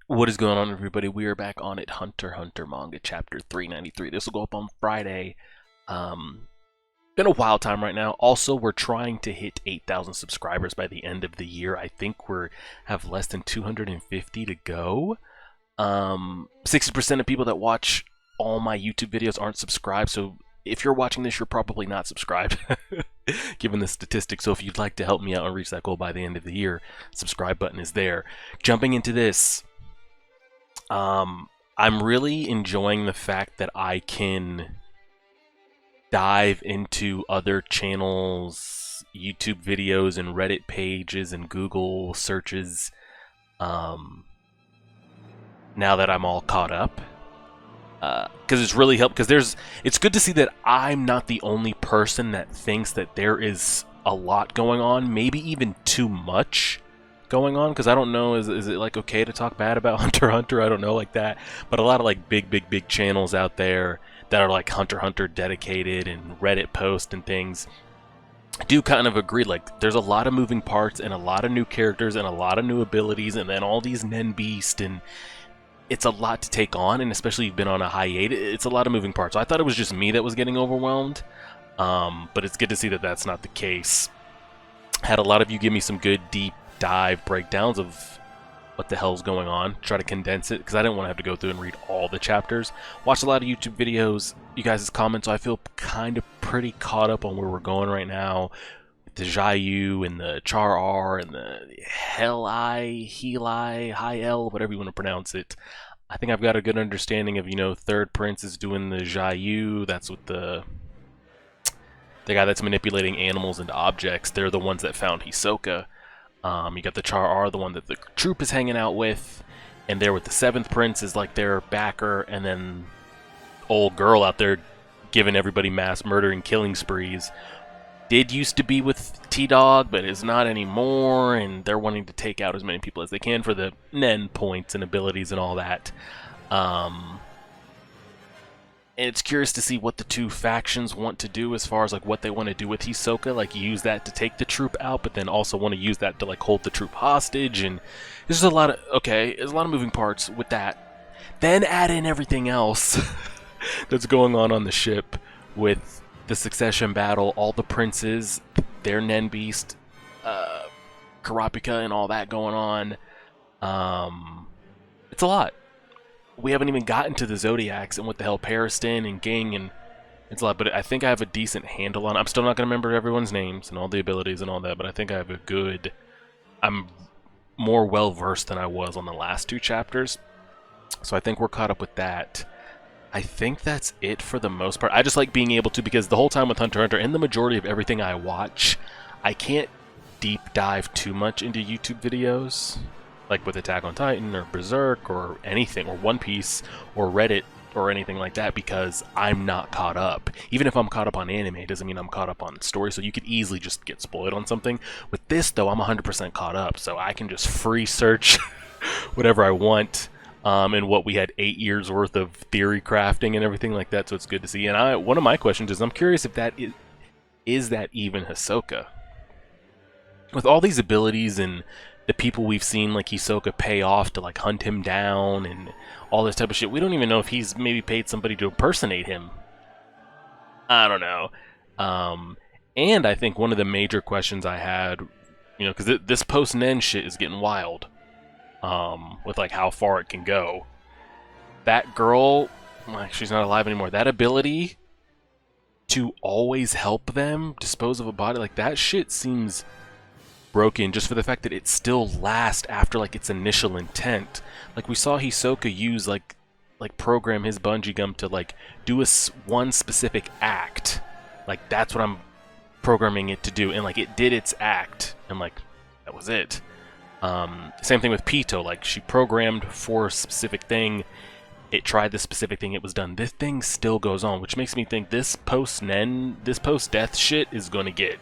What is going on, everybody? We are back on it. Hunter x Hunter manga chapter 393. This will go up on Friday. Been a wild time right now. Also, we're trying to hit 8,000 subscribers by the end of the year. I think we have less than 250 to go. 60% of people that watch all my YouTube videos aren't subscribed, so if you're watching this, you're probably not subscribed, given the statistics. So if you'd like to help me out and reach that goal by the end of the year, subscribe button is there. Jumping into this. I'm really enjoying the fact that I can dive into other channels, YouTube videos, and Reddit pages and Google searches, now that I'm all caught up. Because it's really helped, because it's good to see that I'm not the only person that thinks that there is a lot going on, maybe even too much going on, because I don't know, is it like okay to talk bad about Hunter x Hunter? I don't know, like that, but a lot of like big channels out there that are like Hunter x Hunter dedicated and Reddit posts and things do kind of agree, like there's a lot of moving parts and a lot of new characters and a lot of new abilities, and then all these Nen beasts, and it's a lot to take on, and especially you've been on a hiatus, it's a lot of moving parts. So I thought it was just me that was getting overwhelmed, but it's good to see that that's not the case. Had a lot of you give me some good deep dive breakdowns of what the hell's going on, try to condense it, because I didn't want to have to go through and read all the chapters. Watched a lot of YouTube videos, you guys' comments, so I feel kind of pretty caught up on where we're going right now. The Xiaoyu and the Char R and the Hei-Ly, Hei-L, whatever you want to pronounce it. I think I've got a good understanding of, Third Prince is doing the Xiaoyu. That's what the guy that's manipulating animals into objects. They're the ones that found Hisoka. You got the Char R, the one that the troop is hanging out with, and there with the 7th Prince is like their backer, and then old girl out there giving everybody mass murder and killing sprees. Did used to be with T-Dog, but is not anymore, and they're wanting to take out as many people as they can for the Nen points and abilities and all that. And it's curious to see what the two factions want to do as far as like what they want to do with Hisoka, like use that to take the troop out, but then also want to use that to like hold the troop hostage. And there's a lot of there's a lot of moving parts with that. Then add in everything else that's going on the ship with the succession battle, all the princes, their Nen beast, Karapika, and all that going on. It's a lot. We haven't even gotten to the Zodiacs and what the hell Pariston and Ging, and it's a lot, but I think I have a decent handle on it. I'm still not going to remember everyone's names and all the abilities and all that, but I think I have I'm more well-versed than I was on the last 2 chapters, so I think we're caught up with that. I think that's it for the most part. I just like being able to, because the whole time with Hunter x Hunter, and the majority of everything I watch, I can't deep dive too much into YouTube videos, like with Attack on Titan or Berserk or anything, or One Piece or Reddit or anything like that, because I'm not caught up. Even if I'm caught up on anime, it doesn't mean I'm caught up on story, so you could easily just get spoiled on something. With this, though, I'm 100% caught up, so I can just free search whatever I want, and what we had 8 years worth of theory crafting and everything like that, so it's good to see. And one of my questions is, I'm curious if that is that even Hisoka? With all these abilities and the people we've seen like Hisoka pay off to like hunt him down and all this type of shit, we don't even know if he's maybe paid somebody to impersonate him. I don't know. And I think one of the major questions I had, because this post-Nen shit is getting wild, with like how far it can go. That girl, like, she's not alive anymore. That ability to always help them dispose of a body, like that shit seems broken, just for the fact that it still lasts after like its initial intent. Like we saw Hisoka use like program his bungee gum to like do one specific act. Like that's what I'm programming it to do, and like it did its act, and like that was it. Same thing with Pito, like she programmed for a specific thing, it tried the specific thing, it was done. This thing still goes on, which makes me think this post-Nen, this post-death shit is going to get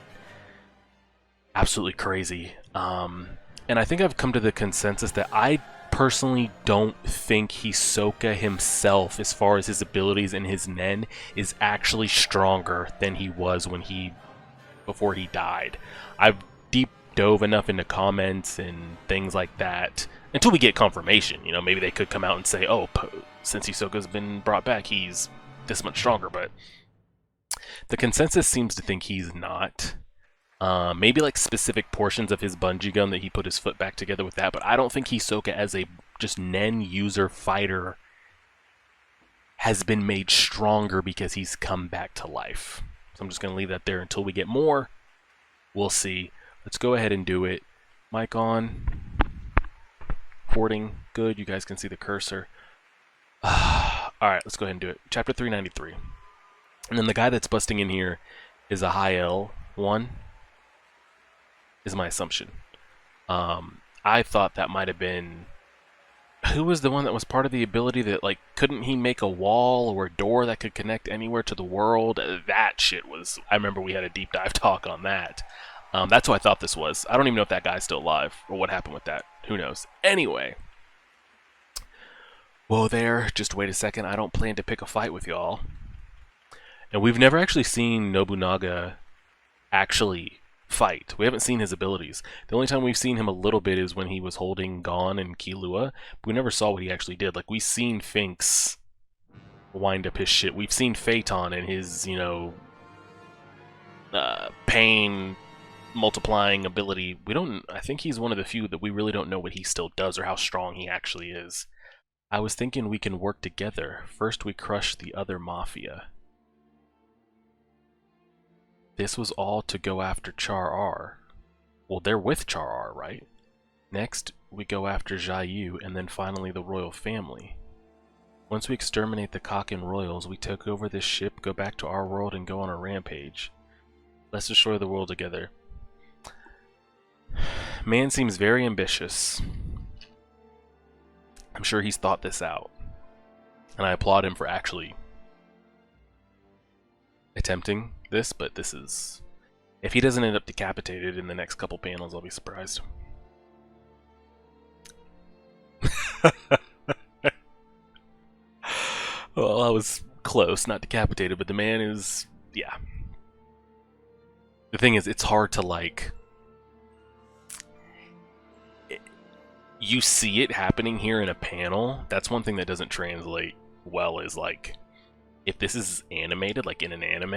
absolutely crazy. And I think I've come to the consensus that I personally don't think Hisoka himself, as far as his abilities and his Nen, is actually stronger than he was before he died. I've dove enough into comments and things like that until we get confirmation. You know, maybe they could come out and say, oh, since Hisoka's been brought back, he's this much stronger, but the consensus seems to think he's not. Maybe like specific portions of his bungee gun that he put his foot back together with that, but I don't think Hisoka as a just Nen user fighter has been made stronger because he's come back to life. So I'm just going to leave that there until we get more. We'll see. Let's go ahead and do it. Mic on. Recording. Good. You guys can see the cursor. Alright, let's go ahead and do it. Chapter 393. And then the guy that's busting in here is a Hei-Ly one, is my assumption. I thought that might have been... Who was the one that was part of the ability that, like, couldn't he make a wall or a door that could connect anywhere to the world? That shit was... I remember we had a deep dive talk on that. That's who I thought this was. I don't even know if that guy's still alive or what happened with that. Who knows? Anyway. Whoa there, just wait a second. I don't plan to pick a fight with y'all. And we've never actually seen Nobunaga actually fight. We haven't seen his abilities. The only time we've seen him a little bit is when he was holding Gon and Killua, but we never saw what he actually did. Like, we've seen Finks wind up his shit. We've seen Phaeton and his, you know, pain multiplying ability. We don't... I think he's one of the few that we really don't know what he still does or how strong he actually is. I was thinking we can work together. First we crush the other Mafia. This was all to go after Char-R. Well, they're with Char-R, right? Next, we go after Xiaoyu, and then finally the royal family. Once we exterminate the Kakin royals, we take over this ship, go back to our world, and go on a rampage. Let's destroy the world together. Man seems very ambitious. I'm sure he's thought this out. And I applaud him for actually attempting this, but this is... If he doesn't end up decapitated in the next couple panels, I'll be surprised. Well, I was close, not decapitated, but the man is... yeah. The thing is, it's hard to, like... You see it happening here in a panel. That's one thing that doesn't translate well, is, like... If this is animated, like in an anime,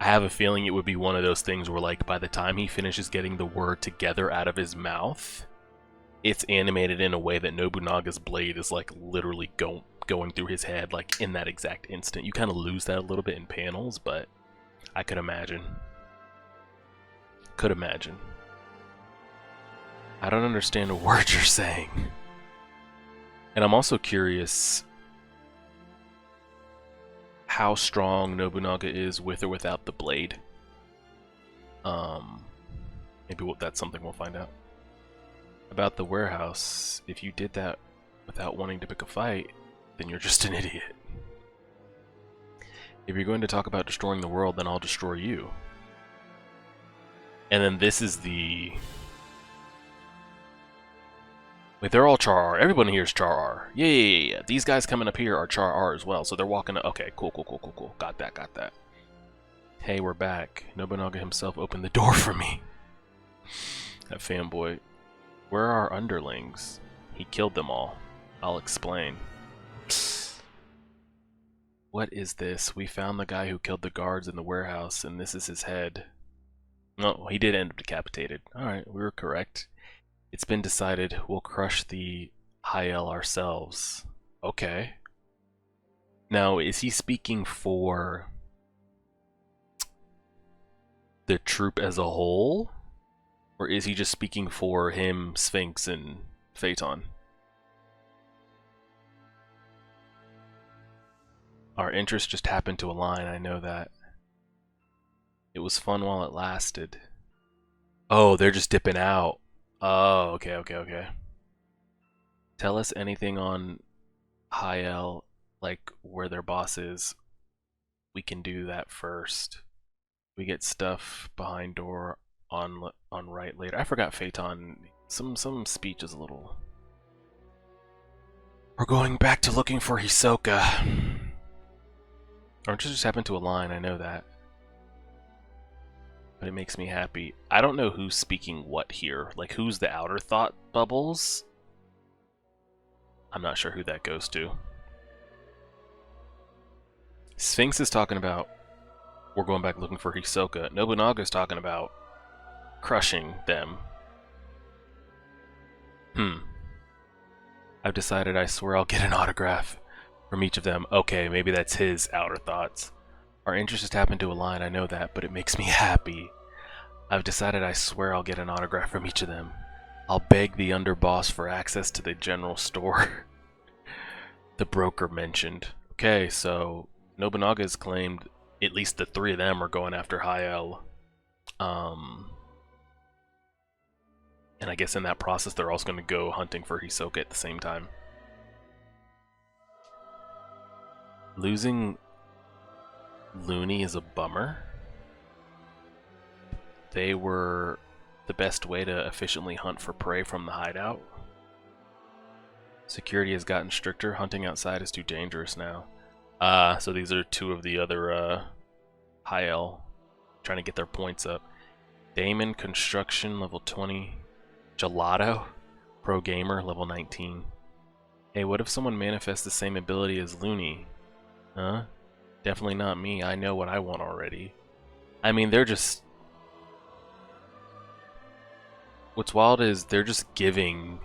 I have a feeling it would be one of those things where, like, by the time he finishes getting the word together out of his mouth, it's animated in a way that Nobunaga's blade is, like, literally going through his head, like, in that exact instant. You kind of lose that a little bit in panels, but I could imagine. Could imagine. I don't understand a word you're saying. And I'm also curious how strong Nobunaga is with or without the blade. Maybe that's something we'll find out. About the warehouse, if you did that without wanting to pick a fight, then you're just an idiot. If you're going to talk about destroying the world, then I'll destroy you. And then this is the... Wait, they're all Char-R. Everyone here is Char-R. Yeah. These guys coming up here are Char-R as well, so they're walking up. Okay, cool. Got that. Hey, we're back. Nobunaga himself opened the door for me. That fanboy. Where are our underlings? He killed them all. I'll explain. What is this? We found the guy who killed the guards in the warehouse, and this is his head. No, he did end up decapitated. Alright, we were correct. It's been decided we'll crush the Hei-Ly ourselves. Okay. Now, is he speaking for the troop as a whole? Or is he just speaking for him, Sphinx, and Phaeton? Our interests just happened to align, I know that. It was fun while it lasted. Oh, they're just dipping out. Oh, okay. Tell us anything on Hei-Ly, like where their boss is. We can do that first. We get stuff behind door on right later. I forgot Phaeton. Some speech is a little... We're going back to looking for Hisoka. Or just happened to align, I know that. but it makes me happy. I don't know who's speaking what here. Like, who's the outer thought bubbles? I'm not sure who that goes to. Sphinx is talking about we're going back looking for Hisoka. Nobunaga's talking about crushing them. I've decided I swear I'll get an autograph from each of them. Okay, maybe that's his outer thoughts. Our interests just happen to align, I know that, but it makes me happy. I've decided I swear I'll get an autograph from each of them. I'll beg the underboss for access to the general store. The broker mentioned. Okay, so Nobunaga has claimed at least the three of them are going after Hei-Ly. And I guess in that process they're also going to go hunting for Hisoka at the same time. Losing Looney is a bummer. They were the best way to efficiently hunt for prey from the hideout. Security has gotten stricter. Hunting outside is too dangerous now. So these are two of the other Hei-Ly trying to get their points up. Damon Construction, level 20. Gelato, Pro Gamer, level 19. Hey, what if someone manifests the same ability as Looney? Huh? Definitely not me. I know what I want already. I mean, they're just... What's wild is they're just giving,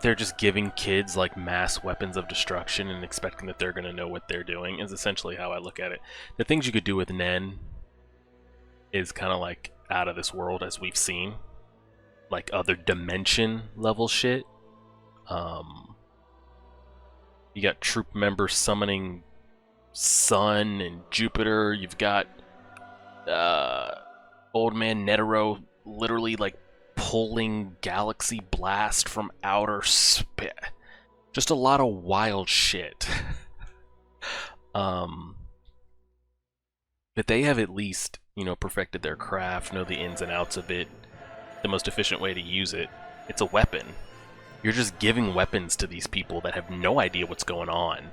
they're just giving kids, like, mass weapons of destruction and expecting that they're going to know what they're doing, is essentially how I look at it. The things you could do with Nen is kind of, like, out of this world, as we've seen. Like, other dimension level shit. You got troop members summoning Sun and Jupiter. You've got Old Man Netero literally, like, pulling Galaxy Blast from outer space. Just a lot of wild shit. But they have at least, you know, perfected their craft, know the ins and outs of it, the most efficient way to use it. It's a weapon. You're just giving weapons to these people that have no idea what's going on.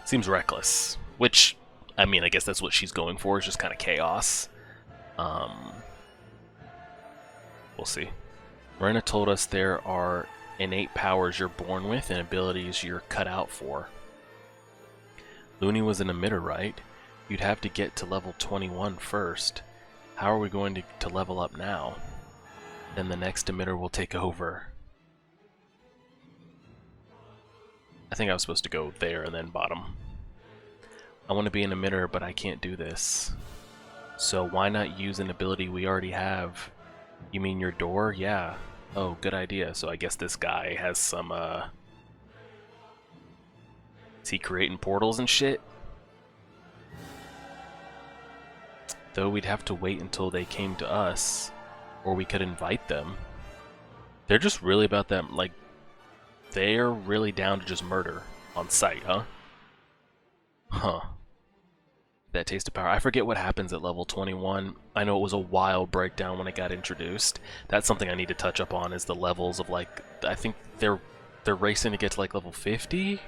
Seems reckless. Which, I mean, I guess that's what she's going for, is just kind of chaos. We'll see. Marina told us there are innate powers you're born with and abilities you're cut out for. Looney was an emitter, right? You'd have to get to level 21 first. How are we going to level up now? Then the next emitter will take over. I think I was supposed to go there and then bottom. I want to be an emitter, but I can't do this. So why not use an ability we already have? You mean your door? Yeah. Oh, good idea. So I guess this guy has some, is he creating portals and shit? Though we'd have to wait until they came to us, or we could invite them. They're just really about them, like, they're really down to just murder on sight, huh? Huh. That taste of power. I forget what happens at level 21. I know it was a wild breakdown when it got introduced. That's something I need to touch up on, is the levels of, like, I think they're racing to get to like level 50?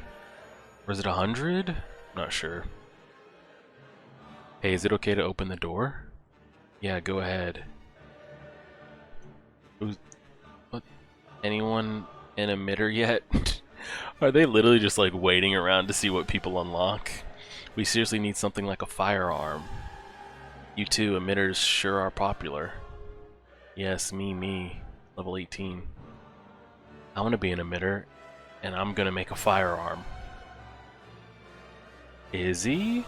Or is it 100? I'm not sure. Hey, is it okay to open the door? Yeah, go ahead. What? Anyone an emitter yet? Are they literally just like waiting around to see what people unlock? We seriously need something like a firearm. You too, emitters sure are popular. Yes, me. Level 18. I want to be an emitter, and I'm gonna make a firearm. Is he?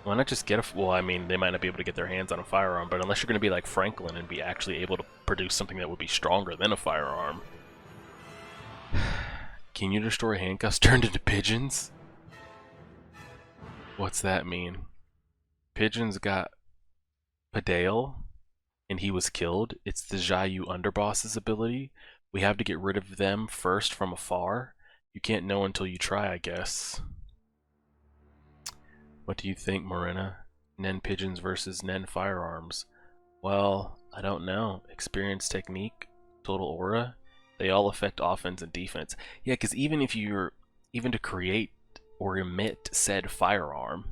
Why not just get a... Well, I mean, they might not be able to get their hands on a firearm, but unless you're going to be like Franklin and be actually able to produce something that would be stronger than a firearm. Can you destroy handcuffs turned into pigeons? What's that mean? Pigeons got Padale, and he was killed. It's the Xiaoyu underboss's ability. We have to get rid of them first from afar. You can't know until you try, I guess. What do you think, Marina? Nen pigeons versus Nen firearms. Well, I don't know. Experience, technique, total aura. They all affect offense and defense. Yeah, because even if you're... Even to create or emit said firearm.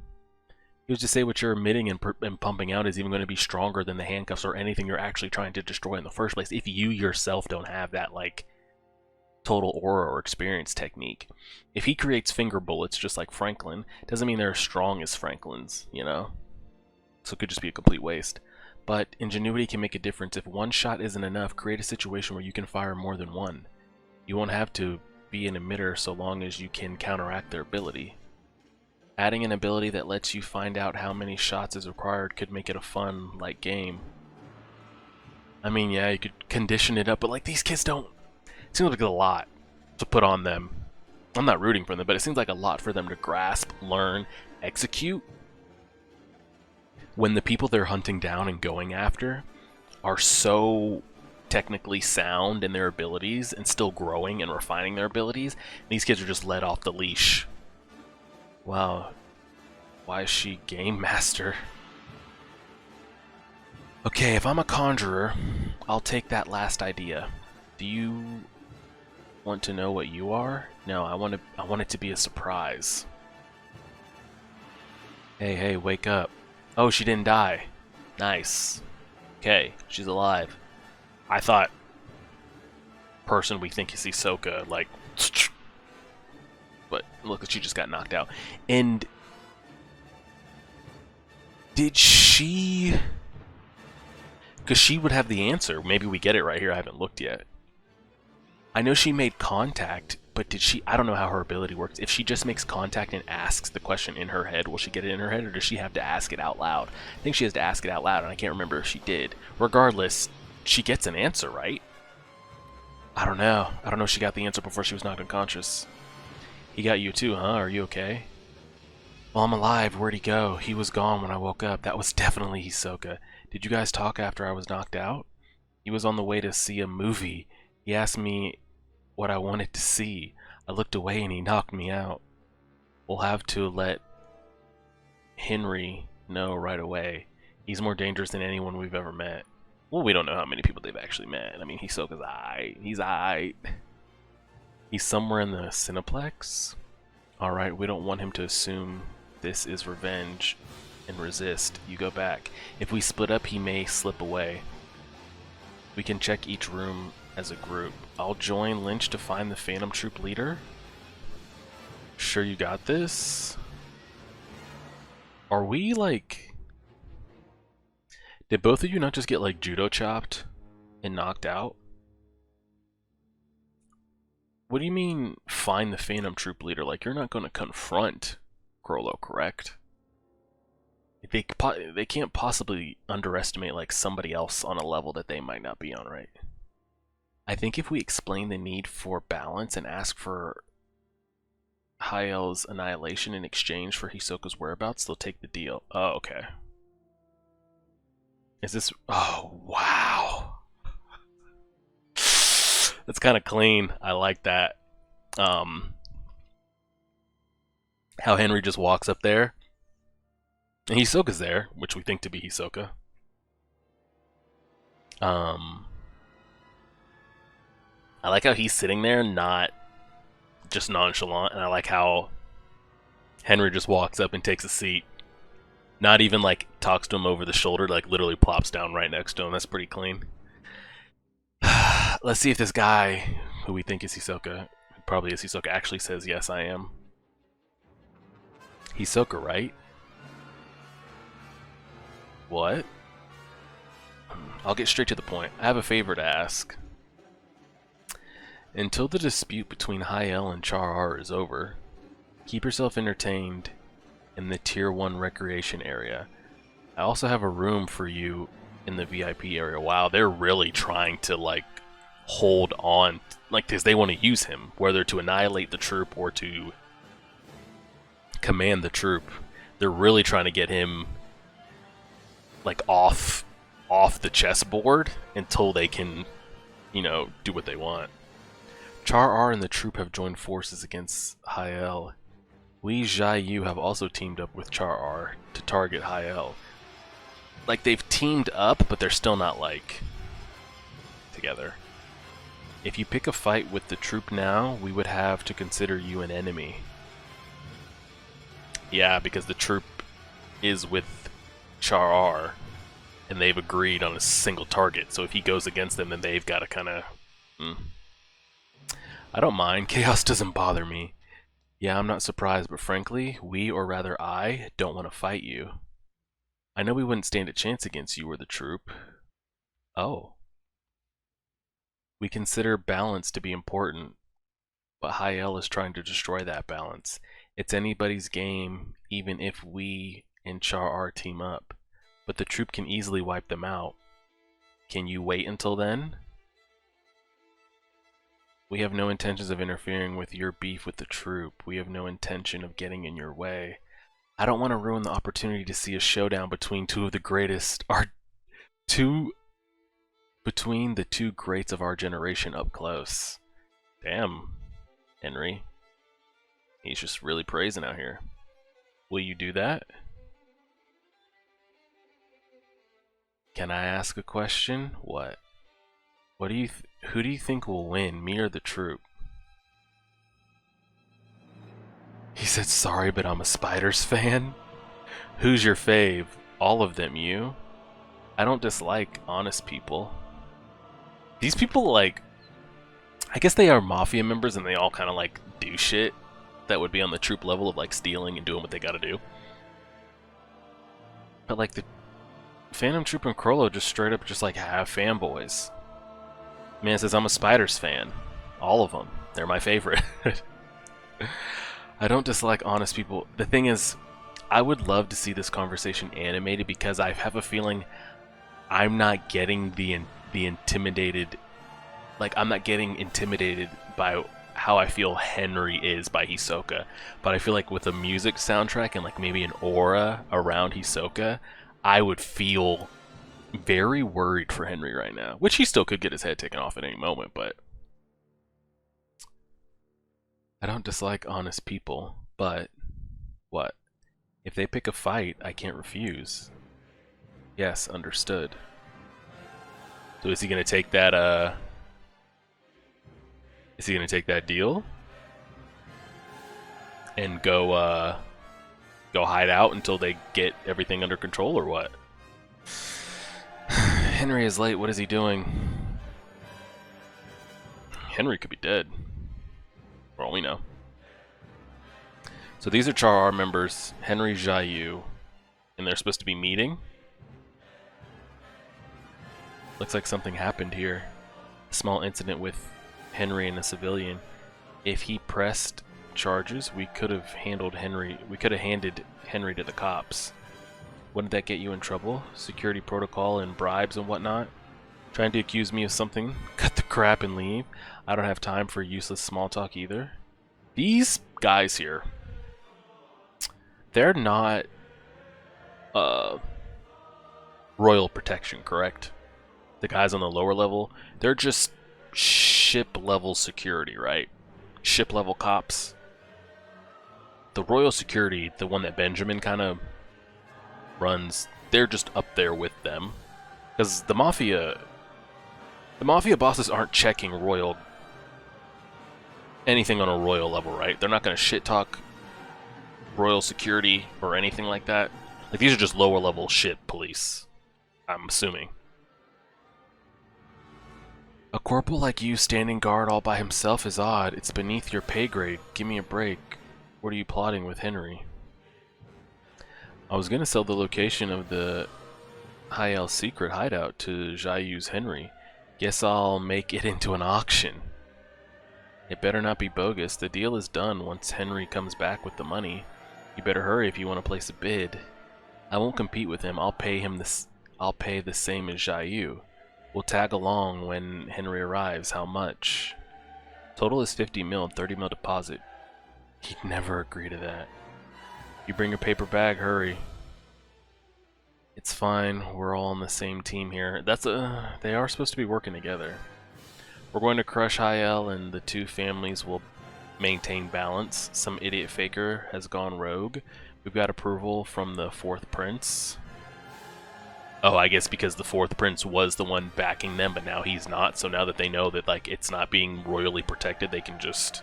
Who's to say what you're emitting and pumping out is even going to be stronger than the handcuffs or anything you're actually trying to destroy in the first place if you yourself don't have that, like, total aura or experience technique. If he creates finger bullets just like Franklin, doesn't mean they're as strong as Franklin's, you know? So it could just be a complete waste. But ingenuity can make a difference. If one shot isn't enough, create a situation where you can fire more than one. You won't have to be an emitter so long as you can counteract their ability. Adding an ability that lets you find out how many shots is required could make it a fun, like, game. I mean, yeah, you could condition it up, but, like, these kids don't... It seems like a lot to put on them. I'm not rooting for them, but it seems like a lot for them to grasp, learn, execute, when the people they're hunting down and going after are so technically sound in their abilities and still growing and refining their abilities. These kids are just let off the leash. Wow. Why is she Game Master? Okay, if I'm a conjurer, I'll take that last idea. Do you want to know what you are? No, I want it to be a surprise. Hey, wake up. Oh, she didn't die. Nice. Okay, she's alive. I thought person we think is Hisoka, like, but look, she just got knocked out. And did she... Because she would have the answer. Maybe we get it right here. I haven't looked yet. I know she made contact, but did she... I don't know how her ability works. If she just makes contact and asks the question in her head, will she get it in her head, or does she have to ask it out loud? I think she has to ask it out loud, and I can't remember if she did. Regardless, she gets an answer, right? I don't know. I don't know if she got the answer before she was knocked unconscious. He got you too, huh? Are you okay? Well, I'm alive. Where'd he go? He was gone when I woke up. That was definitely Hisoka. Did you guys talk after I was knocked out? He was on the way to see a movie. He asked me what I wanted to see. I looked away and he knocked me out. We'll have to let Hinrigh know right away. He's more dangerous than anyone we've ever met. Well, we don't know how many people they've actually met. I mean, Hisoka's aight. He's aight. He's somewhere in the Cineplex? Alright, we don't want him to assume this is revenge and resist. You go back. If we split up, he may slip away. We can check each room as a group. I'll join Lynch to find the Phantom Troop leader. Sure you got this? Are we, like... Did both of you not just get, like, judo chopped and knocked out? What do you mean, find the Phantom Troop leader? Like, you're not going to confront Grollo, correct? They can't possibly underestimate, like, somebody else on a level that they might not be on, right? I think if we explain the need for balance and ask for Hei-Ly's annihilation in exchange for Hisoka's whereabouts, they'll take the deal. Oh, okay. Is this... Oh, wow. That's kind of clean. I like that. How Hinrigh just walks up there. And Hisoka's there, which we think to be Hisoka. I like how he's sitting there, not just nonchalant, and I like how Hinrigh just walks up and takes a seat. Not even, like, talks to him over the shoulder, like, literally plops down right next to him. That's pretty clean. Let's see if this guy, who we think is Hisoka, who probably is Hisoka, actually says, yes, I am. Hisoka, right? What? I'll get straight to the point. I have a favor to ask. Until the dispute between Hei-Ly and Char is over, keep yourself entertained in the Tier 1 recreation area. I also have a room for you in the VIP area. Wow, they're really trying to, like, hold on, like, because they want to use him, whether to annihilate the troop or to command the troop. They're really trying to get him, like, off the chessboard until they can, you know, do what they want. Char and the troop have joined forces against Hei-Ly. We Zhai-Yu have also teamed up with Char to target Hei-Ly. Like, they've teamed up, but they're still not, like, together. If you pick a fight with the troop now, we would have to consider you an enemy. Yeah, because the troop is with Char, and they've agreed on a single target. So if he goes against them, then they've got to kind of... I don't mind. Chaos doesn't bother me. Yeah, I'm not surprised, but frankly, we, or rather I, don't want to fight you. I know we wouldn't stand a chance against you or the troop. Oh. We consider balance to be important, but Hei-Ly is trying to destroy that balance. It's anybody's game, even if we and Char team up, but the troop can easily wipe them out. Can you wait until then? We have no intentions of interfering with your beef with the troop. We have no intention of getting in your way. I don't want to ruin the opportunity to see a showdown between between the two greats of our generation up close. Damn, Hinrigh. He's just really praising out here. Will you do that? Can I ask a question? What? Who do you think will win, me or the troop? He said, sorry, but I'm a Spiders fan. Who's your fave? All of them, you? I don't dislike honest people. These people, like, I guess they are Mafia members and they all kind of, like, do shit that would be on the troop level of, like, stealing and doing what they gotta do. But, like, the Phantom Troop and Krollo just straight up just, like, have fanboys. Man says, I'm a Spiders fan. All of them. They're my favorite. I don't dislike honest people. The thing is, I would love to see this conversation animated because I have a feeling I'm not getting the intimidated... Like, I'm not getting intimidated by how I feel Hinrigh is by Hisoka. But I feel like with a music soundtrack and, like, maybe an aura around Hisoka, I would feel very worried for Hinrigh right now. Which he still could get his head taken off at any moment, but... I don't dislike honest people, but... What? If they pick a fight, I can't refuse. Yes, understood. So is he gonna take that, Is he gonna take that deal? And go hide out until they get everything under control, or what? Hinrigh is late, what is he doing? Hinrigh could be dead. For all we know. So these are Char members, Hinrigh, Xiaoyu, and they're supposed to be meeting. Looks like something happened here. A small incident with Hinrigh and a civilian. If he pressed charges, we could have handled Hinrigh. We could have handed Hinrigh to the cops. Wouldn't that get you in trouble? Security protocol and bribes and whatnot? Trying to accuse me of something? Cut the crap and leave. I don't have time for useless small talk either. These guys here, they're not royal protection, correct? The guys on the lower level, they're just ship level security, right? Ship level cops. The royal security, the one that Benjamin kind of runs, they're just up there with them. Because the Mafia bosses aren't checking anything on a royal level, right? They're not going to shit talk royal security or anything like that. Like, these are just lower level ship police, I'm assuming. A corporal like you standing guard all by himself is odd. It's beneath your pay grade. Give me a break. What are you plotting with Hinrigh? I was going to sell the location of the Hei-Ly secret hideout to Xiaoyu's Hinrigh. Guess I'll make it into an auction. It better not be bogus. The deal is done once Hinrigh comes back with the money. You better hurry if you want to place a bid. I won't compete with him. I'll pay the same as Xiaoyu. We'll tag along when Hinrigh arrives. How much? Total is 50 mil, 30 mil deposit. He'd never agree to that. You bring your paper bag, hurry. It's fine, we're all on the same team here. They are supposed to be working together. We're going to crush Hei-Ly and the two families will maintain balance. Some idiot faker has gone rogue. We've got approval from the fourth prince. Oh, I guess because the fourth prince was the one backing them, but now he's not. So now that they know that, like, it's not being royally protected, they can just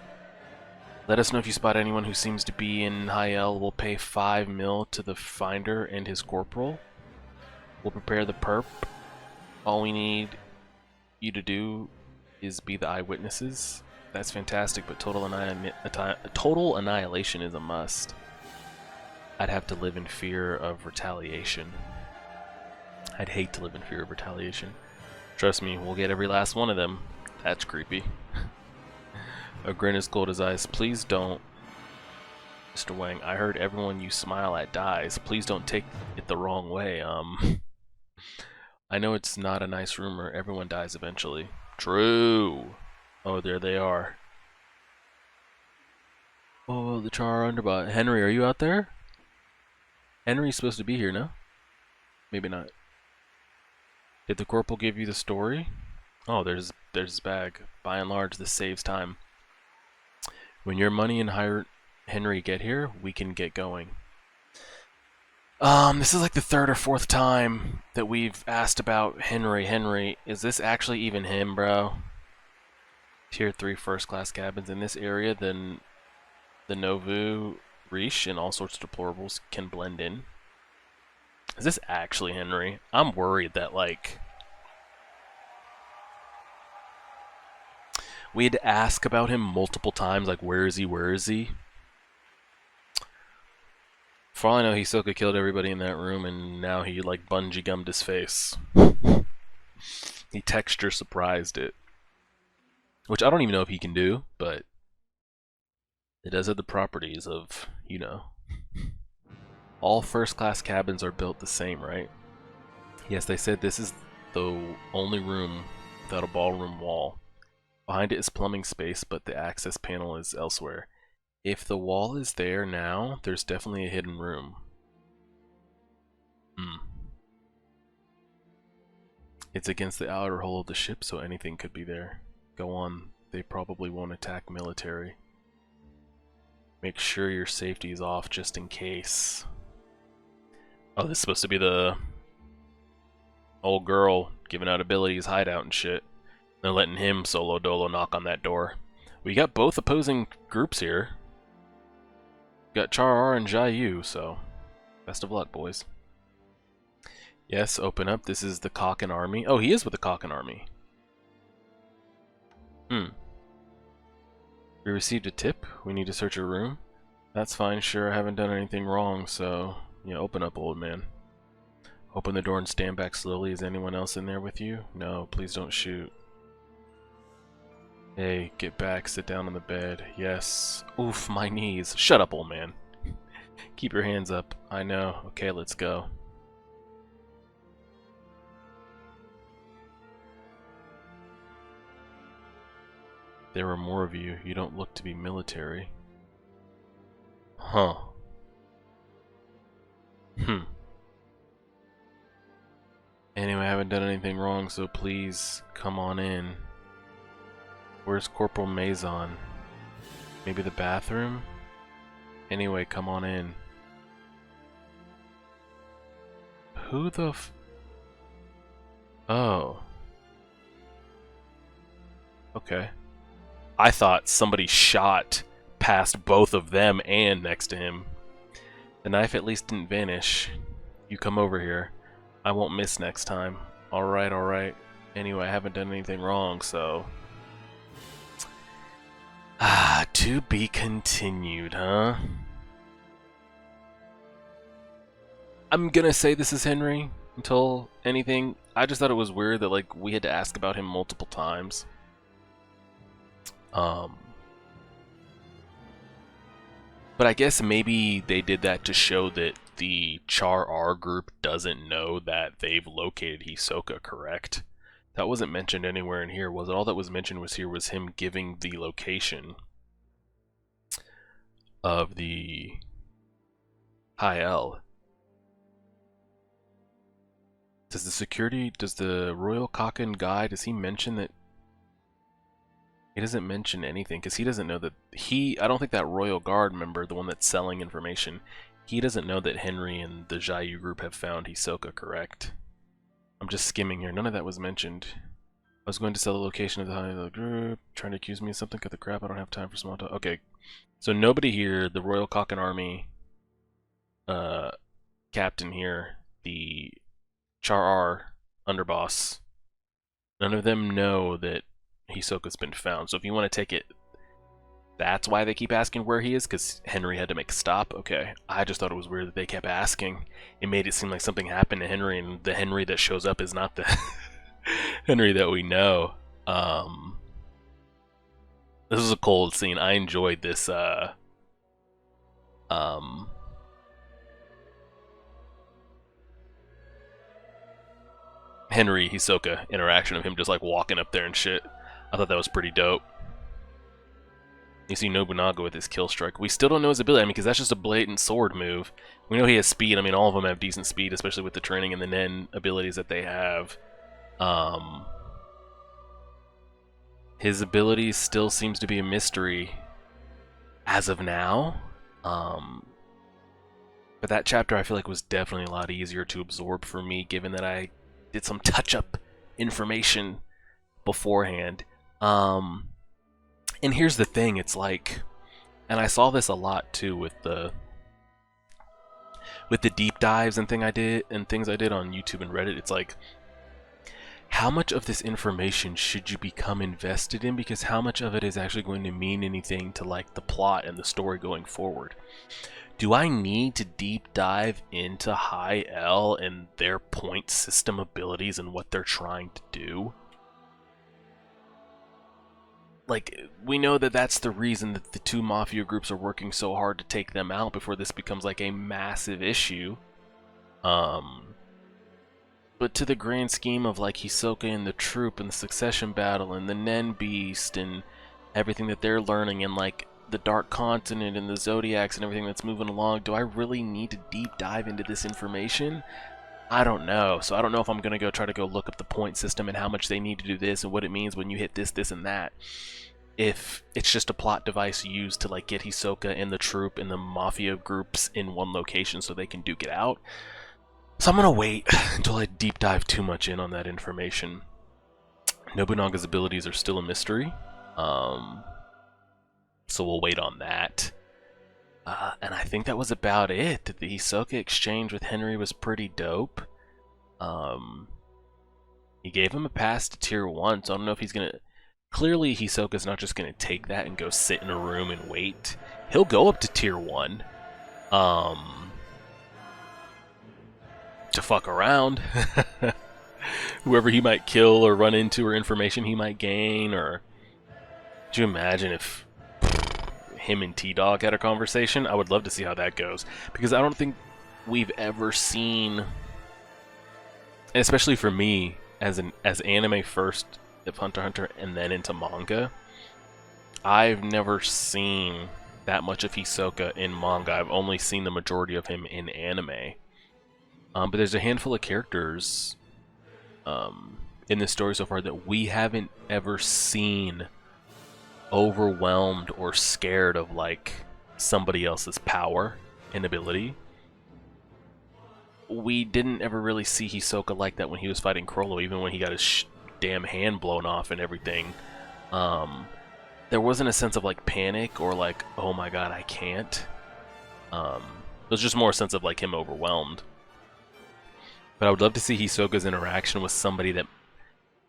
Let us know if you spot anyone who seems to be in Hei-Ly. We'll pay 5 mil to the finder and his corporal. We'll prepare the perp. All we need you to do is be the eyewitnesses. That's fantastic, but total annihilation is a must. I'd have to live in fear of retaliation. I'd hate to live in fear of retaliation. Trust me, we'll get every last one of them. That's creepy. A grin as cold as ice. Please don't. Mr. Wang, I heard everyone you smile at dies. Please don't take it the wrong way. I know it's not a nice rumor. Everyone dies eventually. True. Oh, there they are. Oh, the Char Underbot. Hinrigh, are you out there? Hinrigh's supposed to be here, no? Maybe not. Did the corporal give you the story? Oh, there's his bag. By and large, this saves time. When your money and Hinrigh get here, we can get going. This is like the 3rd or 4th time that we've asked about Hinrigh. Hinrigh, is this actually even him, bro? Tier 3 first-class cabins in this area, then the Novu, Rish, and all sorts of deplorables can blend in. Is this actually Hinrigh? I'm worried that, like, we had to ask about him multiple times, like, where is he, where is he? For all I know, Hisoka killed everybody in that room, and now he, like, bungee gummed his face. He texture surprised it. Which I don't even know if he can do, but it does have the properties of, you know. All first-class cabins are built the same, right? Yes, they said this is the only room without a ballroom wall. Behind it is plumbing space, but the access panel is elsewhere. If the wall is there now, there's definitely a hidden room. It's against the outer hull of the ship, so anything could be there. Go on, they probably won't attack military. Make sure your safety is off just in case. Oh, this is supposed to be the old girl giving out abilities, hideout and shit. They're letting him solo dolo knock on that door. We got both opposing groups here. We got Char and Jai-Yu, so best of luck, boys. Yes, open up. This is the Kaken army. Oh, he is with the Kaken army. We received a tip. We need to search a room. That's fine, sure, I haven't done anything wrong, so yeah, open up, old man. Open the door and stand back slowly. Is anyone else in there with you? No, please don't shoot. Hey, get back, sit down on the bed. Yes. Oof, my knees. Shut up, old man. Keep your hands up. I know. Okay, let's go. There are more of you. You don't look to be military. Huh. Anyway, I haven't done anything wrong, so please come on in. Where's Corporal Maison? Maybe the bathroom? Anyway, come on in. Who the f... Oh. Okay. I thought somebody shot past both of them and next to him. The knife at least didn't vanish. You come over here. I won't miss next time. Alright, alright. Anyway, I haven't done anything wrong, so... Ah, to be continued, huh? I'm gonna say this is Hinrigh until anything. I just thought it was weird that, like, we had to ask about him multiple times. But I guess maybe they did that to show that the Char R group doesn't know that they've located Hisoka, correct? That wasn't mentioned anywhere in here, was it? All that was mentioned was here was him giving the location of the Hei-Ly. Does the Royal Kaken guy, does he mention that? He doesn't mention anything, because he doesn't know that I don't think that Royal Guard member, the one that's selling information, he doesn't know that Hinrigh and the Jai-Yu group have found Hisoka, correct? I'm just skimming here. None of that was mentioned. I was going to sell the location of the group. Trying to accuse me of something? Cut the crap. I don't have time for small talk. Okay. So nobody here, the Royal Khakan Army captain here, the Char underboss, none of them know that Hisoka's been found. So if you want to take it, that's why they keep asking where he is, because Hinrigh had to make a stop. Okay, I just thought it was weird that they kept asking. It made it seem like something happened to Hinrigh, and the Hinrigh that shows up is not the Hinrigh that we know. This is a cold scene. I enjoyed this Hinrigh Hisoka interaction of him just like walking up there and shit. I thought that was pretty dope. You see Nobunaga with his kill strike. We still don't know his ability, I mean, because that's just a blatant sword move. We know he has speed. I mean, all of them have decent speed, especially with the training and the Nen abilities that they have. His ability still seems to be a mystery as of now. But that chapter I feel like was definitely a lot easier to absorb for me, given that I did some touch-up information beforehand. And here's the thing, it's like, and I saw this a lot too with the deep dives and things I did on YouTube and Reddit. It's like, how much of this information should you become invested in? Because how much of it is actually going to mean anything to like the plot and the story going forward? Do I need to deep dive into Hei-Ly and their point system abilities and what they're trying to do? Like, we know that that's the reason that the two Mafia groups are working so hard to take them out before this becomes like a massive issue. But to the grand scheme of like Hisoka and the troop and the succession battle and the Nen beast and everything that they're learning and like the Dark Continent and the Zodiacs and everything that's moving along, do I really need to deep dive into this information? I don't know. So I don't know if I'm going to try to go look up the point system and how much they need to do this and what it means when you hit this, this, and that. If it's just a plot device used to like get Hisoka and the troop and the Mafia groups in one location so they can duke it out. So I'm going to wait until I deep dive too much in on that information. Nobunaga's abilities are still a mystery. So we'll wait on that. And I think that was about it. The Hisoka exchange with Hinrigh was pretty dope. He gave him a pass to tier 1, so I don't know if he's going to... Clearly, Hisoka's not just going to take that and go sit in a room and wait. He'll go up to tier 1. To fuck around. Whoever he might kill or run into or information he might gain, or... Could you imagine if him and T-Dog had a conversation? I would love to see how that goes, because I don't think we've ever seen, and especially for me, as anime first of Hunter x Hunter and then into manga, I've never seen that much of Hisoka in manga. I've only seen the majority of him in anime. But there's a handful of characters in this story so far that we haven't ever seen overwhelmed or scared of like somebody else's power and ability. We didn't ever really see Hisoka like that when he was fighting Chrollo, even when he got his damn hand blown off and everything. There wasn't a sense of like panic or like, oh my god, I can't. It was just more a sense of like him overwhelmed. But I would love to see Hisoka's interaction with somebody that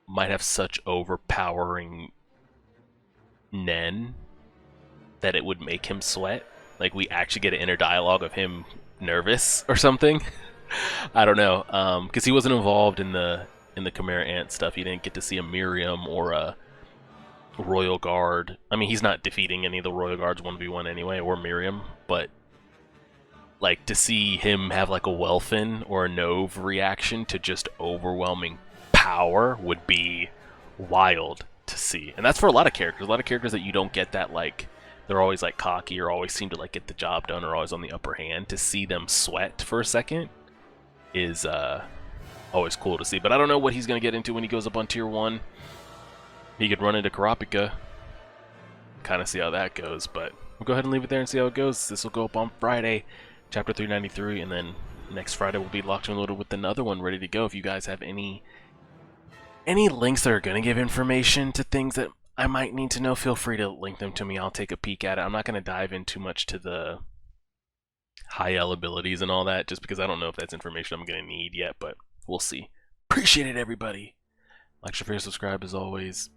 might have such overpowering Nen that it would make him sweat. Like we actually get an inner dialogue of him nervous or something. I don't know, because he wasn't involved in the Chimera Ant stuff. He didn't get to see a Miriam or a Royal Guard. I mean, he's not defeating any of the Royal Guards 1v1 anyway, or Miriam, but like to see him have like a Welfin or a Nove reaction to just overwhelming power would be wild to see. And that's for a lot of characters. A lot of characters that you don't get that, like, they're always like cocky or always seem to like get the job done or always on the upper hand. To see them sweat for a second is always cool to see. But I don't know what he's going to get into when he goes up on tier 1. He could run into Kurapika. Kind of see how that goes, but we'll go ahead and leave it there and see how it goes. This will go up on Friday, chapter 393, and then next Friday we'll be locked and loaded with another one ready to go. If you guys have any Any links that are going to give information to things that I might need to know, feel free to link them to me. I'll take a peek at it. I'm not going to dive in too much to the high L abilities and all that, just because I don't know if that's information I'm going to need yet, but we'll see. Appreciate it, everybody. Like, share, subscribe as always.